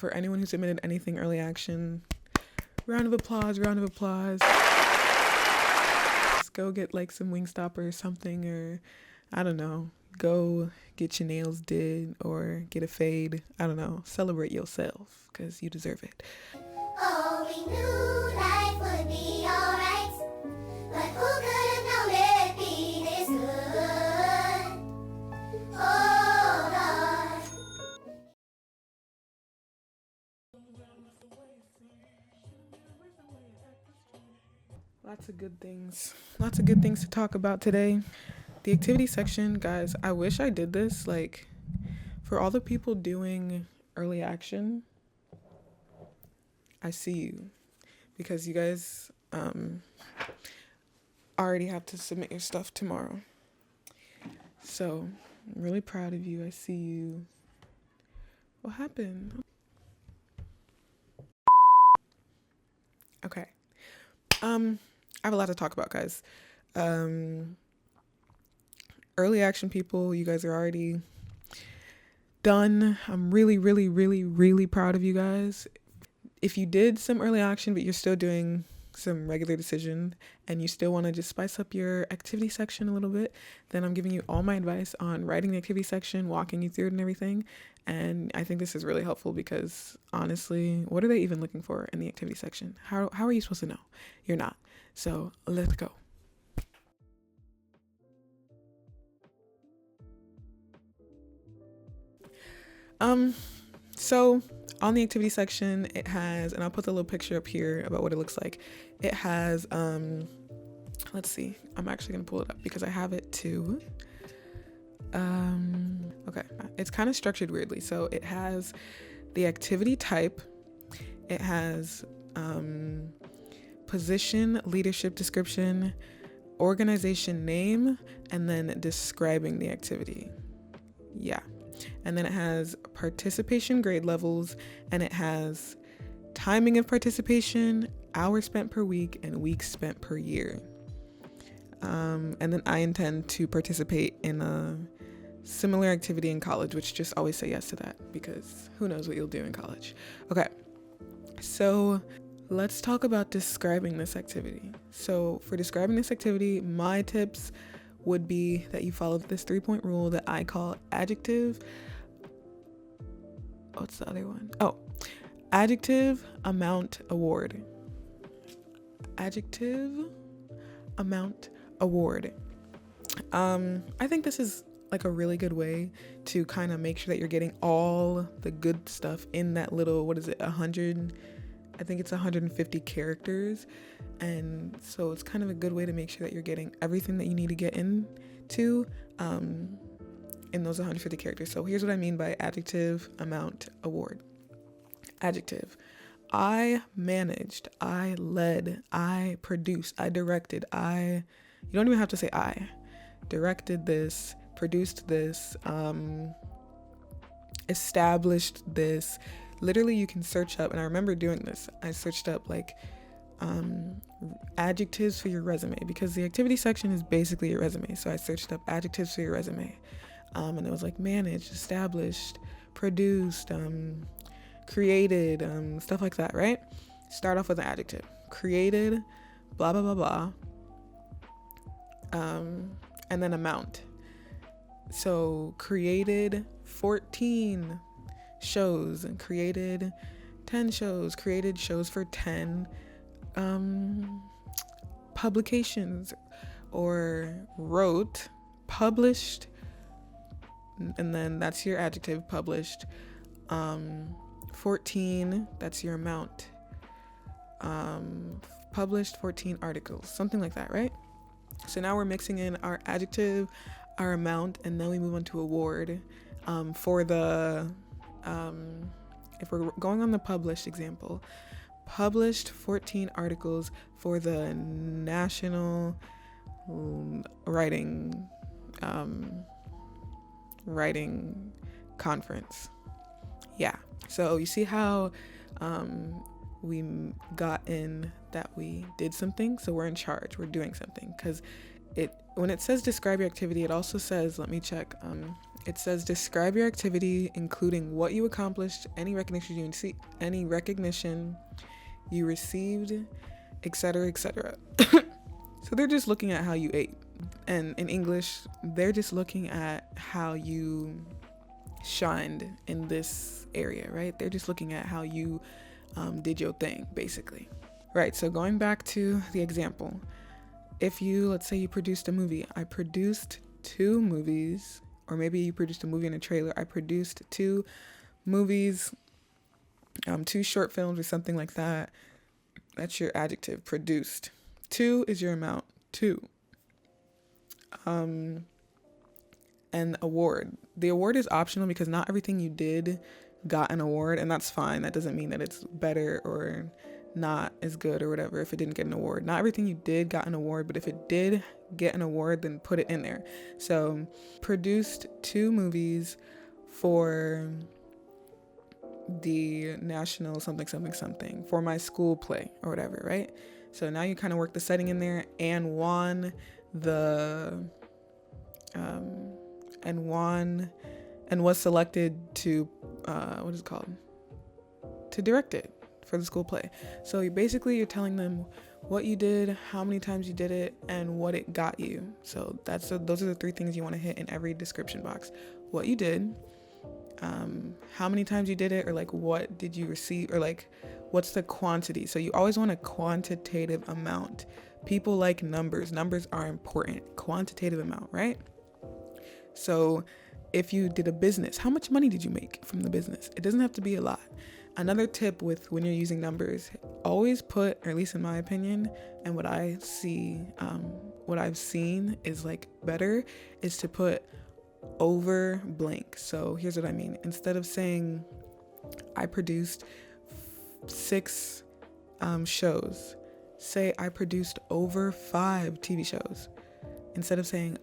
For anyone who submitted anything early action, round of applause. Just go get like some Wingstop or something, or I don't know, go get your nails did or get a fade. I don't know, celebrate yourself because you deserve it. Oh, we knew life would be alright, but who could have known it'd be this good? Oh, Lord. Lots of good things to talk about today. The activity section, guys, I wish I did this, like, for all the people doing early action, I see you, because you guys already have to submit your stuff tomorrow. So I'm really proud of you. I see you. What happened? Okay. I have a lot to talk about, guys. Early action people, you guys are already done. I'm really, really, really, really proud of you guys. If you did some early action, but you're still doing some regular decision and you still want to just spice up your activity section a little bit, then I'm giving you all my advice on writing the activity section, walking you through it and everything. And I think this is really helpful because honestly, what are they even looking for in the activity section? How are you supposed to know? You're not. So let's go. So on the activity section, it has, and I'll put the little picture up here about what it looks like. It has, let's see, I'm actually gonna pull it up because I have it too. Okay, it's kind of structured weirdly. So it has the activity type, it has position, leadership description, organization name, and then describing the activity. Yeah. And then it has participation grade levels, and it has timing of participation, hours spent per week, and weeks spent per year. And then I intend to participate in a similar activity in college, which just always say yes to that because who knows what you'll do in college. Okay, so let's talk about describing this activity. So for describing this activity, my tips would be that you follow this 3-point rule that I call adjective. What's the other one? Oh, adjective, amount, award. Adjective, amount, award. I think this is like a really good way to kind of make sure that you're getting all the good stuff in that little, what is it, 100, I think it's 150 characters. And so it's kind of a good way to make sure that you're getting everything that you need to get into in those 150 characters. So here's what I mean by adjective, amount, award. Adjective: I managed, I led, I produced, I directed, you don't even have to say I, directed this, produced this, established this. Literally you can search up, and I remember doing this, I searched up like adjectives for your resume because the activity section is basically your resume. So I searched up adjectives for your resume, and it was like managed, established, produced, created, stuff like that, right? Start off with an adjective. Created, blah blah blah blah, and then amount. So created 14 shows, and created 10 shows, created shows for 10 publications, or wrote, published, and then that's your adjective, published. 14, that's your amount. Published 14 articles, something like that, right? So now we're mixing in our adjective, our amount, and then we move on to award. For the if we're going on the published example, published 14 articles for the National Writing Conference. Yeah. So you see how we got in that we did something. So we're in charge. We're doing something, because when it says describe your activity, it also says, let me check. It says describe your activity, including what you accomplished, any recognition you received, etc., etc. So they're just looking at how you ate. And in English, they're just looking at how you shined in this area, right? They're just looking at how you did your thing, basically. Right, so going back to the example, let's say you produced a movie. I produced 2 movies, or maybe you produced a movie and a trailer. I produced 2 movies, 2 short films or something like that. That's your adjective, produced. 2 is your amount, 2. And award. The award is optional because not everything you did got an award, and that's fine. That doesn't mean that it's better or not as good or whatever if it didn't get an award. Not everything you did got an award, but if it did get an award, then put it in there. So produced 2 movies for the national something for my school play or whatever, right? So now you kind of work the setting in there and won and was selected to to direct it for the school play. So you're telling them what you did, how many times you did it, and what it got you. So those are the 3 things you want to hit in every description box. What you did, how many times you did it, or like what did you receive, or like what's the quantity. So you always want a quantitative amount. People like numbers. Numbers are important. Quantitative amount, right? So if you did a business, how much money did you make from the business? It doesn't have to be a lot. Another tip with when you're using numbers, always put, or at least in my opinion, and what I've seen is like better, is to put over blank. So here's what I mean. Instead of saying I produced 6 shows, say I produced over 5 TV shows. Instead of saying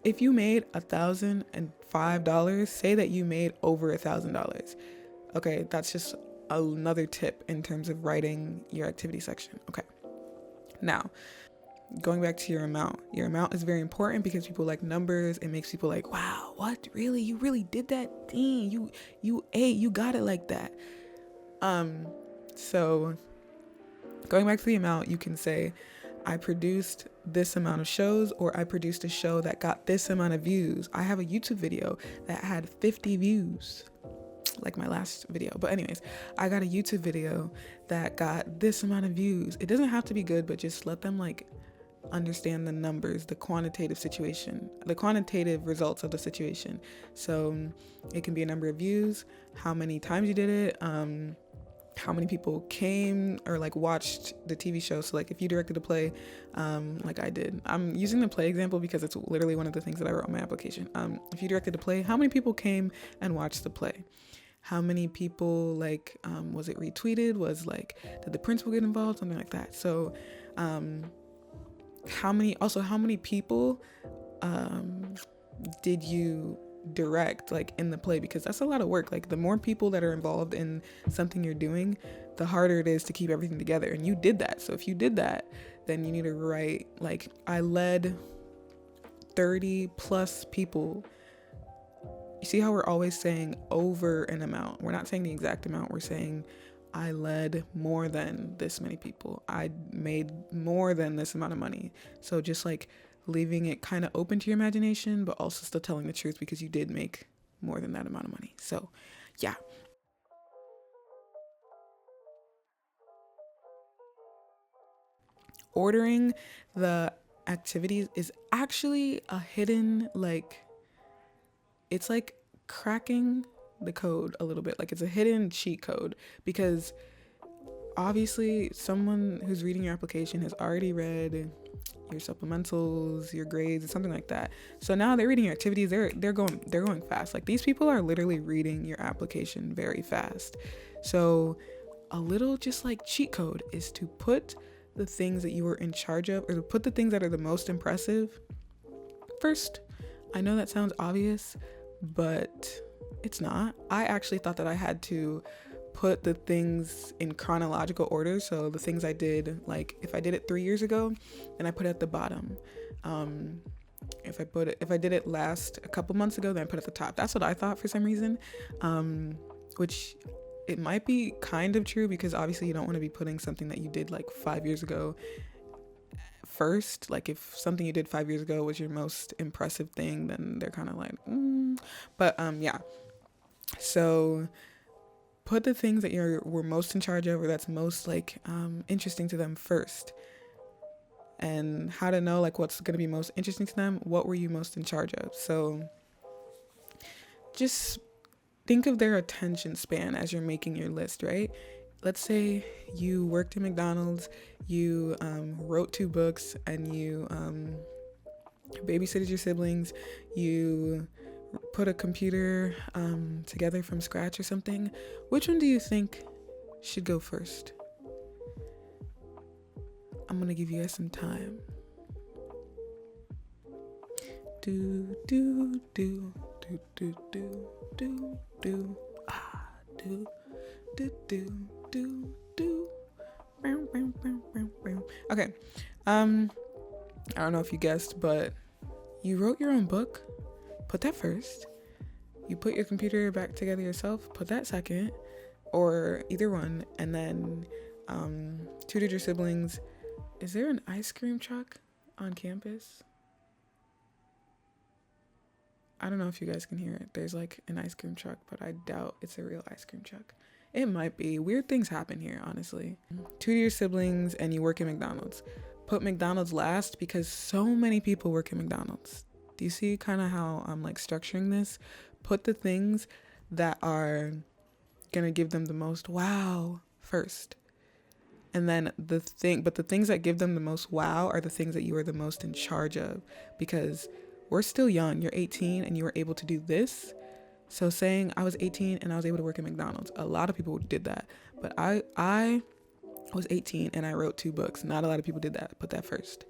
if you made $1,005, say that you made over $1,000. Okay, that's just another tip in terms of writing your activity section. Okay, now going back to your amount. Your amount is very important because people like numbers. It makes people like, wow, what, really? You really did that? Dang, you ate, you got it like that. So going back to the amount, you can say I produced this amount of shows, or I produced a show that got this amount of views. I have a YouTube video that had 50 views, like my last video. But anyways, I got a YouTube video that got this amount of views. It doesn't have to be good, but just let them like understand the numbers, the quantitative results of the situation. So it can be a number of views, how many times you did it, how many people came or like watched the TV show. So like if you directed a play, like I did, I'm using the play example because it's literally one of the things that I wrote in my application. If you directed a play, how many people came and watched the play? How many people was it retweeted? Did the principal get involved? Something like that. So how many people did you direct in the play? Because that's a lot of work. The more people that are involved in something you're doing, the harder it is to keep everything together. And you did that. So if you did that, then you need to write I led 30 plus people. You see how we're always saying over an amount? We're not saying the exact amount. We're saying I led more than this many people. I made more than this amount of money. So just leaving it kind of open to your imagination, but also still telling the truth because you did make more than that amount of money. So yeah. Ordering the activities is actually a hidden, it's like cracking the code a little bit. It's a hidden cheat code, because obviously someone who's reading your application has already read your supplementals, your grades, or something like that. So now they're reading your activities. They're going fast. These people are literally reading your application very fast. So a little just cheat code is to put the things that you were in charge of, or to put the things that are the most impressive first. I know that sounds obvious, but it's not. I actually thought that I had to put the things in chronological order. So the things I did, if I did it 3 years ago, then I put it at the bottom. If I did it last a couple months ago, then I put it at the top. That's what I thought for some reason, which it might be kind of true, because obviously you don't want to be putting something that you did like 5 years ago first. Like if something you did 5 years ago was your most impressive thing, then they're kind of like, But yeah. So put the things that were most in charge of, or that's most like interesting to them first. And how to know like what's going to be most interesting to them, what were you most in charge of? So just think of their attention span as you're making your list, right? Let's say you worked at McDonald's, you wrote 2 books, and you babysitted your siblings, you put a computer together from scratch or something. Which one do you think should go first? I'm gonna give you guys some time. Do do do do do do do do do do do do do. Okay. I don't know if you guessed, but you wrote your own book. Put that first. You put your computer back together yourself. Put that second, or either one. And then tutored your siblings. Is there an ice cream truck on campus? I don't know if you guys can hear it. There's like an ice cream truck, but I doubt it's a real ice cream truck. It might be. Weird things happen here, honestly. Tutor your siblings, and you work at McDonald's. Put McDonald's last because so many people work at McDonald's. Do you see kind of how I'm like structuring this? Put the things that are gonna give them the most wow first. And then the things that give them the most wow are the things that you are the most in charge of, because we're still young. You're 18 and you were able to do this. So saying I was 18 and I was able to work at McDonald's, a lot of people did that. But I was 18 and I wrote 2 books. Not a lot of people did that. Put that first.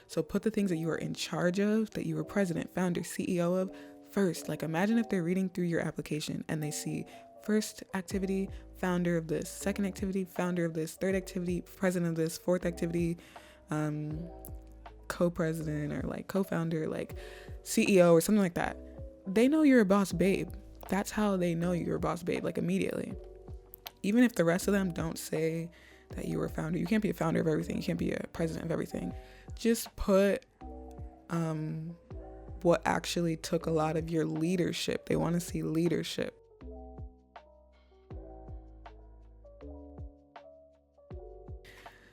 So put the things that you were in charge of, that you were president, founder, CEO of first. Like imagine if they're reading through your application and they see first activity, founder of this, second activity, founder of this, third activity, president of this, fourth activity, co-president or like co-founder, like CEO or something like that. They know you're a boss babe. That's how they know you're a boss babe, like immediately. Even if the rest of them don't say that you were a founder, you can't be a founder of everything. You can't be a president of everything. Just put what actually took a lot of your leadership. They want to see leadership.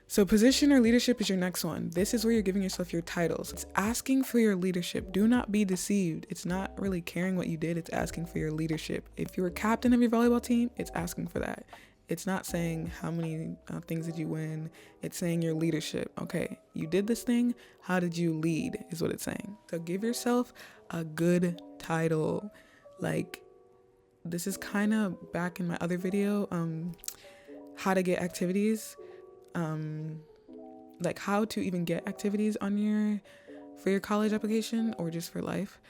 So position or leadership is your next one. This is where you're giving yourself your titles. It's asking for your leadership. Do not be deceived. It's not really caring what you did. It's asking for your leadership. If you're a captain of your volleyball team, it's asking for that. It's not saying how many things did you win. It's saying your leadership. Okay, you did this thing. How did you lead is what it's saying. So give yourself a good title. Like this is kind of back in my other video, how to get activities. Like how to even get activities on for your college application or just for life.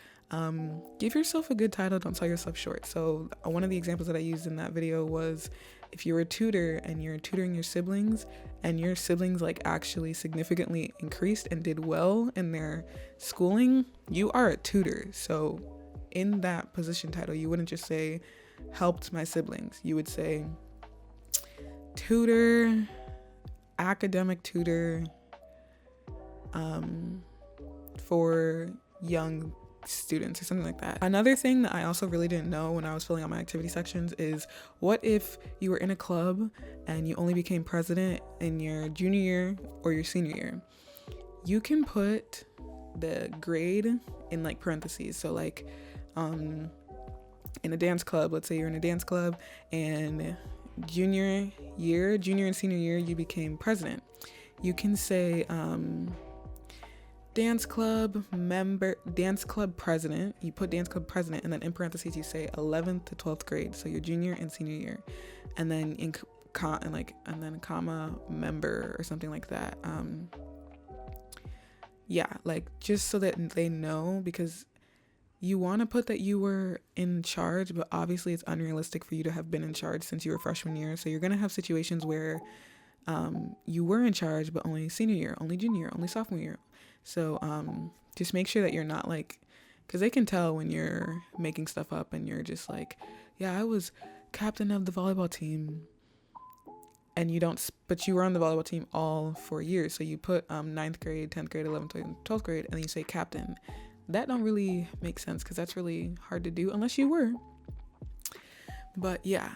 Give yourself a good title. Don't sell yourself short. So one of the examples that I used in that video was if you're a tutor and you're tutoring your siblings and your siblings like actually significantly increased and did well in their schooling, you are a tutor. So in that position title, you wouldn't just say helped my siblings. You would say tutor, academic tutor for young students or something like that. Another thing that I also really didn't know when I was filling out my activity sections is what if you were in a club and you only became president in your junior year or your senior year? You can put the grade in like parentheses. So like in a dance club, let's say you're in a dance club and junior and senior year you became president. You can say dance club president. You put dance club president and then in parentheses you say 11th to 12th grade, so your junior and senior year, and then comma member or something like that. Like just so that they know, because you want to put that you were in charge, but obviously it's unrealistic for you to have been in charge since you were freshman year. So you're going to have situations where you were in charge, but only senior year, only junior year, only sophomore year. So just make sure that you're not like, because they can tell when you're making stuff up and you're just like, yeah, I was captain of the volleyball team, and you don't, but you were on the volleyball team all 4 years. So you put 9th grade, 10th grade, 11th grade, 12th grade, and then you say captain. That don't really make sense because that's really hard to do unless you were. But yeah,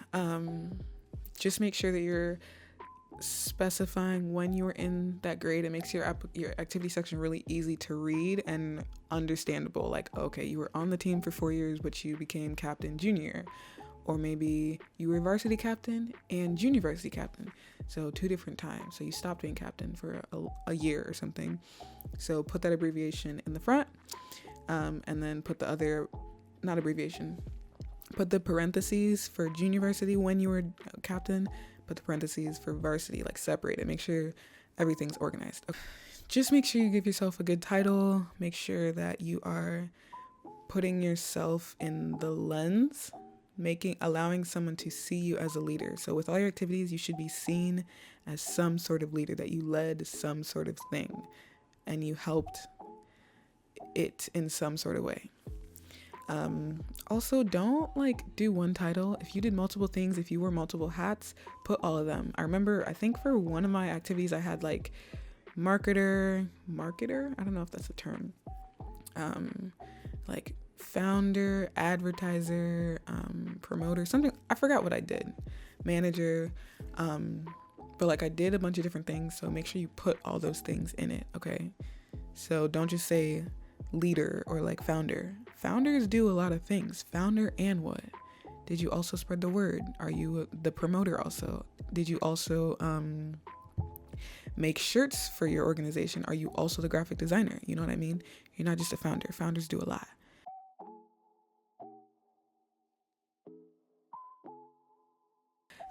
just make sure that you're specifying when you were in that grade. It makes your activity section really easy to read and understandable. Like, okay, you were on the team for 4 years, but you became captain junior. Or maybe you were varsity captain and junior varsity captain. So 2 different times. So you stopped being captain for a year or something. So put that abbreviation in the front, and then put the other, not abbreviation, put the parentheses for junior varsity when you were captain, put the parentheses for varsity, like separate it. Make sure everything's organized. Okay. Just make sure you give yourself a good title. Make sure that you are putting yourself in the lens, allowing someone to see you as a leader. So with all your activities, you should be seen as some sort of leader, that you led some sort of thing and you helped it in some sort of way. Also, don't like do one title. If you did multiple things, if you wore multiple hats, put all of them. I remember, I think for one of my activities, I had like marketer, I don't know if that's a term, like founder, advertiser, promoter, something, I forgot what I did, manager, but like I did a bunch of different things. So make sure you put all those things in it. Okay. So don't just say leader or like founder. Founders do a lot of things. Founder and what? Did you also spread the word? Are you the promoter also? Did you also make shirts for your organization? Are you also the graphic designer? You know what I mean? You're not just a founder. Founders do a lot.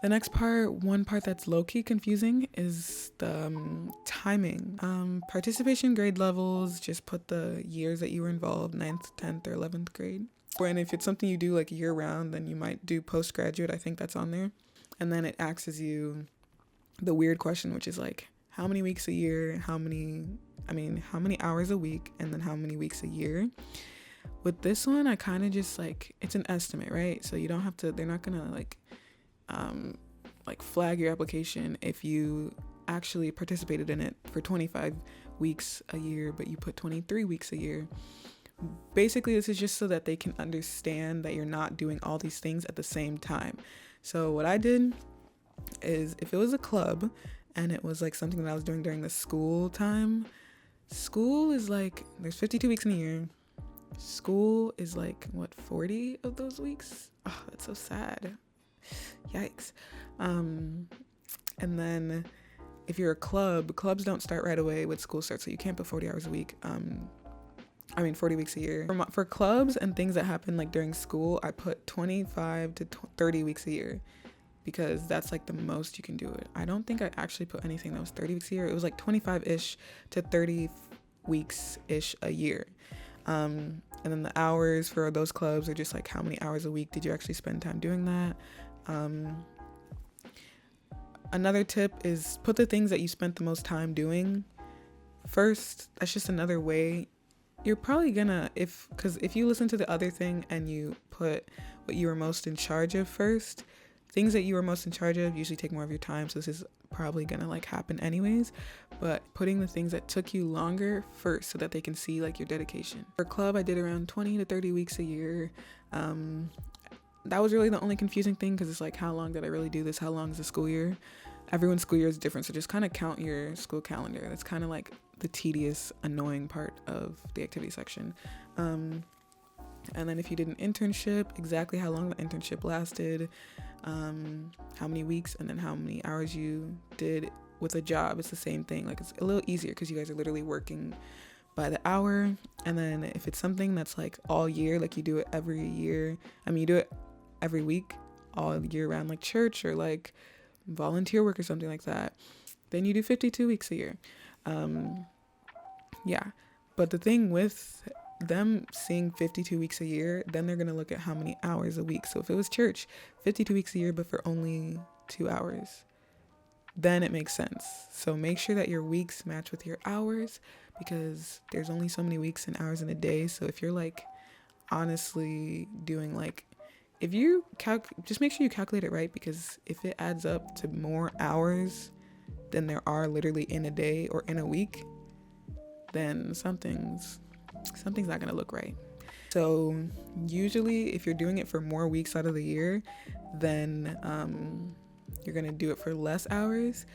The next part, one part that's low-key confusing, is the timing. Participation grade levels, just put the years that you were involved, 9th, 10th, or 11th grade. And if it's something you do like year-round, then you might do postgraduate. I think that's on there. And then it asks you the weird question, which is like, how many weeks a year, how many hours a week, and then how many weeks a year. With this one, I kind of just like, it's an estimate, right? So you don't have to, they're not gonna like flag your application if you actually participated in it for 25 weeks a year, but you put 23 weeks a year. Basically, this is just so that they can understand that you're not doing all these things at the same time. So what I did is, if it was a club and it was like something that I was doing during the school time, school is like, there's 52 weeks in a year. School is like, what, 40 of those weeks? Oh, that's so sad. Yikes. And then if you're a club, clubs don't start right away with school starts, so you can't put 40 hours a week. 40 weeks a year. For clubs and things that happen like during school, I put 25 to 30 weeks a year, because that's like the most you can do it. I don't think I actually put anything that was 30 weeks a year. It was like 25-ish to 30 weeks-ish a year. And then the hours for those clubs are just like, how many hours a week did you actually spend time doing that? Another tip is put the things that you spent the most time doing first. That's just another way. You're probably gonna, because if you listen to the other thing and you put what you were most in charge of first, things that you were most in charge of usually take more of your time. So this is probably gonna like happen anyways, but putting the things that took you longer first so that they can see like your dedication. For club, I did around 20 to 30 weeks a year. That was really the only confusing thing, because it's like, how long did I really do this? How long is the school year? Everyone's school year is different, so just kind of count your school calendar. That's kind of like the tedious, annoying part of the activity section. And then if you did an internship, exactly how long the internship lasted, how many weeks, and then how many hours you did with a job. It's the same thing. Like, it's a little easier because you guys are literally working by the hour. And then if it's something that's like all year, like you do it every year, you do it every week all year round, like church or like volunteer work or something like that, then you do 52 weeks a year. But the thing with them seeing 52 weeks a year, then they're going to look at how many hours a week. So if it was church, 52 weeks a year, but for only 2 hours, then it makes sense. So make sure that your weeks match with your hours, because there's only so many weeks and hours in a day. So if you're like honestly doing like, if you just make sure you calculate it right, because if it adds up to more hours than there are literally in a day or in a week, then something's not gonna look right. So usually if you're doing it for more weeks out of the year, then you're gonna do it for less hours.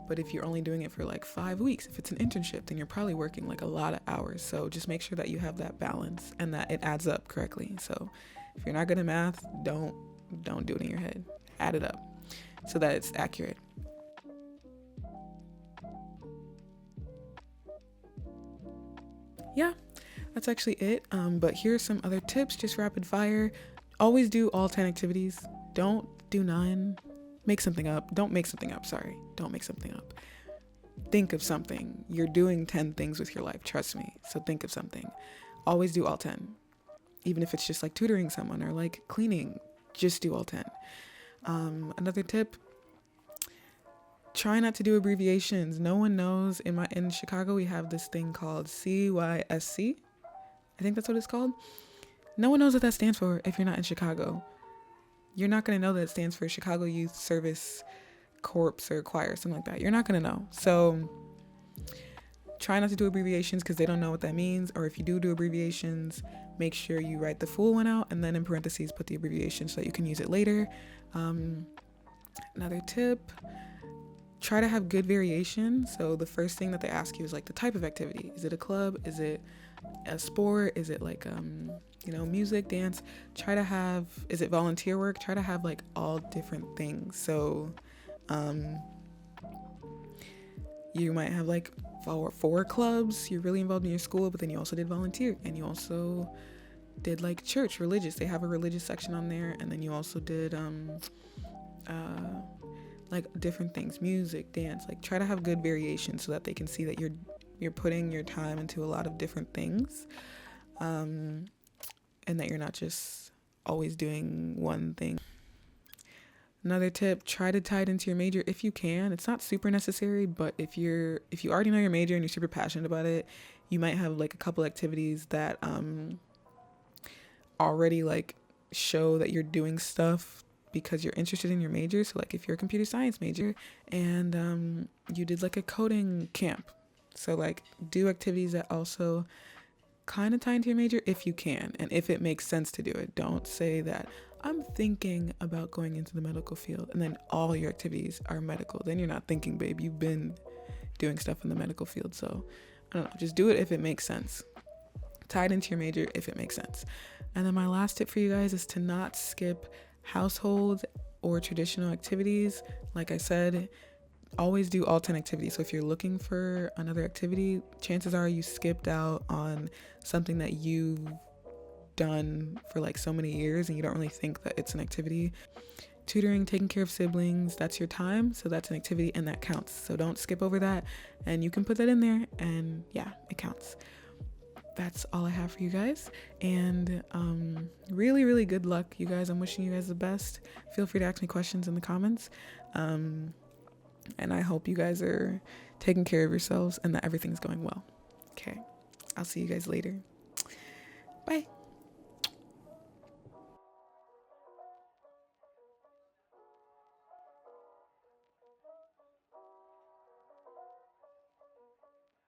But if you're only doing it for like 5 weeks, if it's an internship, then you're probably working like a lot of hours. So just make sure that you have that balance and that it adds up correctly. So if you're not good at math, don't do it in your head. Add it up so that it's accurate. Yeah, that's actually it. But here's some other tips, just rapid fire. Always do all 10 activities. Don't do 9. Make something up. Don't make something up. Sorry. Don't make something up. Think of something. You're doing 10 things with your life. Trust me. So think of something. Always do all 10. Even if it's just like tutoring someone or like cleaning, just do all 10. Another tip, try not to do abbreviations. No one knows. In Chicago, we have this thing called CYSC. I think that's what it's called. No one knows what that stands for if you're not in Chicago. You're not going to know that it stands for Chicago Youth Service Corps or Choir, something like that. You're not going to know. So try not to do abbreviations because they don't know what that means. Or if you do abbreviations, make sure you write the full one out and then in parentheses put the abbreviation so that you can use it later. Another tip, try to have good variation. So the first thing that they ask you is like the type of activity. Is it a club? Is it a sport? Is it like music, dance? Try to have, is it volunteer work? Try to have like all different things. So you might have like four clubs. You're really involved in your school, but then you also did volunteer and you also did like church, religious. They have a religious section on there. And then you also did like different things, music, dance. Like try to have good variation so that they can see that you're putting your time into a lot of different things, and that you're not just always doing one thing. Another tip, try to tie it into your major if you can. It's not super necessary, but if you already know your major and you're super passionate about it, you might have like a couple activities that already like show that you're doing stuff because you're interested in your major. So like if you're a computer science major and you did like a coding camp, so like do activities that also kind of tie into your major if you can and if it makes sense to do it. Don't say that I'm thinking about going into the medical field and then all your activities are medical. Then you're not thinking, babe. You've been doing stuff in the medical field. So I don't know, just do it if it makes sense. Tie it into your major if it makes sense. And then my last tip for you guys is to not skip household or traditional activities. Like I said, always do all 10 activities. So if you're looking for another activity, chances are you skipped out on something that you've done for like so many years and you don't really think that it's an activity. Tutoring, taking care of siblings, that's your time. So that's an activity and that counts. So don't skip over that and you can put that in there and yeah, it counts. That's all I have for you guys. And really, really good luck, you guys. I'm wishing you guys the best. Feel free to ask me questions in the comments. And I hope you guys are taking care of yourselves and that everything's going well. Okay. I'll see you guys later. Bye.